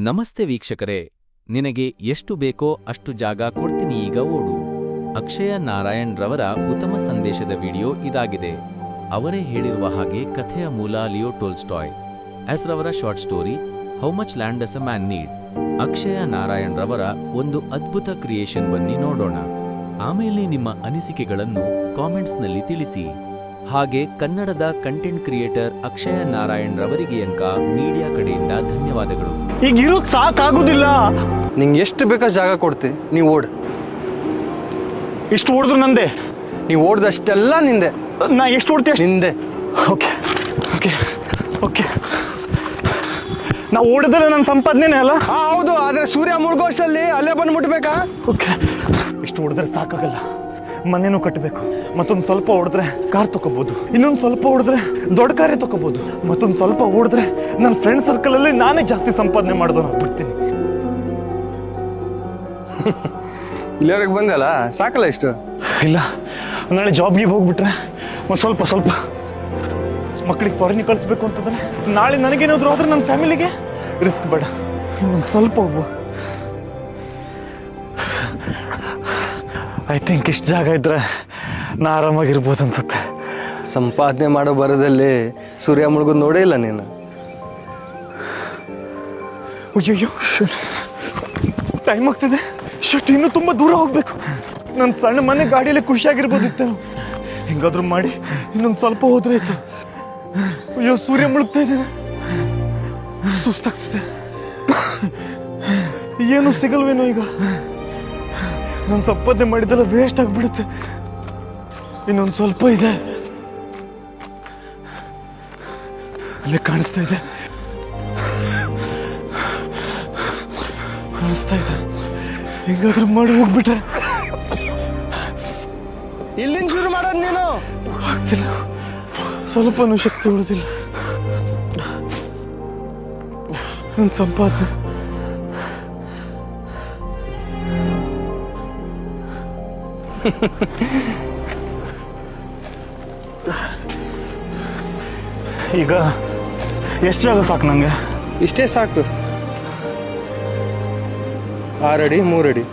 ನಮಸ್ತೆ ವೀಕ್ಷಕರೇ, ನಿನಗೆ ಎಷ್ಟು ಬೇಕೋ ಅಷ್ಟು ಜಾಗ ಕೊಡ್ತೀನಿ, ಈಗ ಓಡು. ಅಕ್ಷಯ ನಾರಾಯಣ್ ರವರ ಉತ್ತಮ ಸಂದೇಶದ ವಿಡಿಯೋ ಇದಾಗಿದೆ. ಅವರೇ ಹೇಳಿರುವ ಹಾಗೆ ಕಥೆಯ ಮೂಲ ಲಿಯೋ ಟೋಲ್ಸ್ಟಾಯ್. ಎಸ್ ರವರ short story how much land does a man need. Akshaya Narayan ರವರ ಒಂದು ಅದ್ಭುತ ಕ್ರಿಯೇಷನ್ ಬನ್ನಿ ನೋಡೋಣ. ಆಮೇಲೆ ನಿಮ್ಮ ಅನಿಸಿಕೆಗಳನ್ನು ಕಾಮೆಂಟ್ಸ್ನಲ್ಲಿ ತಿಳಿಸಿ. ಹಾಗೆ ಕನ್ನಡದ ಕಂಟೆಂಟ್ ಕ್ರಿಯೇಟರ್ ಅಕ್ಷಯ ನಾರಾಯಣ್ ರವರಿಗೆ ಅಂಕ ಮೀಡಿಯಾ ಕಡೆಯಿಂದ ಧನ್ಯವಾದಗಳು. ಈಗ ಇರೋಕ್ ಸಾಕಾಗುದಿಲ್ಲ. ನಿಂಗೆ ಎಷ್ಟು ಬೇಕಾದ ಜಾಗ ಕೊಡ್ತಿ, ನೀವು ಓಡ್. ಇಷ್ಟು ಓಡಿದ್ರು ನಂದೆ. ನೀವು ಓಡ್ದಷ್ಟೆಲ್ಲ ನಿಂದೆ. ನಾ ಎಷ್ಟು ಓಡ್ತೀಯ ನಿಂದೆ. ಓಕೆ ಓಕೆ ಓಕೆ ನಾ ಓಡಿದ್ರೆ ನನ್ನ ಸಂಪಾದನೆ ಅಲ್ಲ. ಹೌದು, ಆದ್ರೆ ಸೂರ್ಯ ಮುಳುಗೋಷ್ಟಲ್ಲಿ ಅಲ್ಲೇ ಬಂದು ಮುಟ್ಬೇಕಾ? ಓಕೆ, ಇಷ್ಟು ಓಡಿದ್ರೆ ಸಾಕಾಗಲ್ಲ. ಮನೇನೂ ಕಟ್ಟಬೇಕು. ಮತ್ತೊಂದು ಸ್ವಲ್ಪ ಓಡಿದ್ರೆ ಕಾರ್ ತಗೋಬಹುದು. ಇನ್ನೊಂದು ಸ್ವಲ್ಪ ಓಡಿದ್ರೆ ದೊಡ್ಡ ಕಾರೇ ತಗೋಬಹುದು. ಮತ್ತೊಂದು ಸ್ವಲ್ಪ ಓಡಿದ್ರೆ ನನ್ನ ಫ್ರೆಂಡ್ ಸರ್ಕಲ್ ಅಲ್ಲಿ ನಾನೇ ಜಾಸ್ತಿ ಸಂಪಾದನೆ ಮಾಡಿದವನು ಆಗ್ಬಿಡ್ತೀನಿ. ಇಲ್ಲಿವರೆಗೆ ಬಂದಲ್ಲ, ಸಾಕಲ್ಲ ಇಷ್ಟು? ಇಲ್ಲ, ನಾಳೆ ಜಾಬ್ಗೆ ಹೋಗ್ಬಿಟ್ರೆ ಒಂದು ಸ್ವಲ್ಪ ಮಕ್ಕಳಿಗೆ ಫಾರಿನ್ ಕಳಿಸ್ಬೇಕು ಅಂತಂದ್ರೆ, ನಾಳೆ ನನಗೇನಾದ್ರು ಆದ್ರೆ ನನ್ನ ಫ್ಯಾಮಿಲಿಗೆ ರಿಸ್ಕ್ ಬೇಡ. ಇನ್ನೊಂದು ಸ್ವಲ್ಪ ಹೋಗು. ಐ ಥಿಂಕ್ ಇಷ್ಟು ಜಾಗ ಇದ್ರೆ ನಾ ಆರಾಮಾಗಿರ್ಬೋದು ಅನ್ಸುತ್ತೆ. ಸಂಪಾದನೆ ಮಾಡೋ ಬರದಲ್ಲಿ ಸೂರ್ಯ ಮುಳುಗೋದು ನೋಡೇ ಇಲ್ಲ ನೀನು. ಅಯ್ಯೋ, ಟೈಮ್ ಆಗ್ತಿದೆ. ಶಟ್, ಇನ್ನೂ ತುಂಬ ದೂರ ಹೋಗ್ಬೇಕು. ನನ್ನ ಸಣ್ಣ ಮನೆ ಗಾಡಿಯಲ್ಲಿ ಖುಷಿಯಾಗಿರ್ಬೋದಿತ್ತು. ಹೆಂಗಾದ್ರೂ ಮಾಡಿ ಇನ್ನೊಂದು ಸ್ವಲ್ಪ ಹೋದ್ರೆ ಆಯ್ತು. ಅಯ್ಯೋ, ಸೂರ್ಯ ಮುಳುಗ್ತಾ ಇದ್ದೇನೆ, ಸುಸ್ತಾಗ್ತಿದೆ. ಏನು ಸಿಗಲ್ವೇನೋ ಈಗ. ನಾನು ಸಂಪಾದನೆ ಮಾಡಿದ್ದೆಲ್ಲ ವೇಸ್ಟ್ ಆಗಿಬಿಡುತ್ತೆ. ಇನ್ನೊಂದು ಸ್ವಲ್ಪ ಇದೆ. ಅಲ್ಲೇ ಕಾಣಿಸ್ತಾ ಇದೆ. ಹೆಂಗಾದ್ರೂ ಮಾಡಿ ಹೋಗ್ಬಿಟ್ರೆ. ಇಲ್ಲಿಂದ ಶುರು ಮಾಡೋದು ನೀನು. ಆಗ್ತಿಲ್ಲ, ಸ್ವಲ್ಪನೂ ಶಕ್ತಿ ಉಳಿದಿಲ್ಲ. ನನ್ನ ಸಂಪಾದನೆ ಈಗ ಎಷ್ಟು ಜಾಗ ಸಾಕು ನಂಗೆ? ಇಷ್ಟೇ ಸಾಕು. 6 ಅಡಿ 3 ಅಡಿ.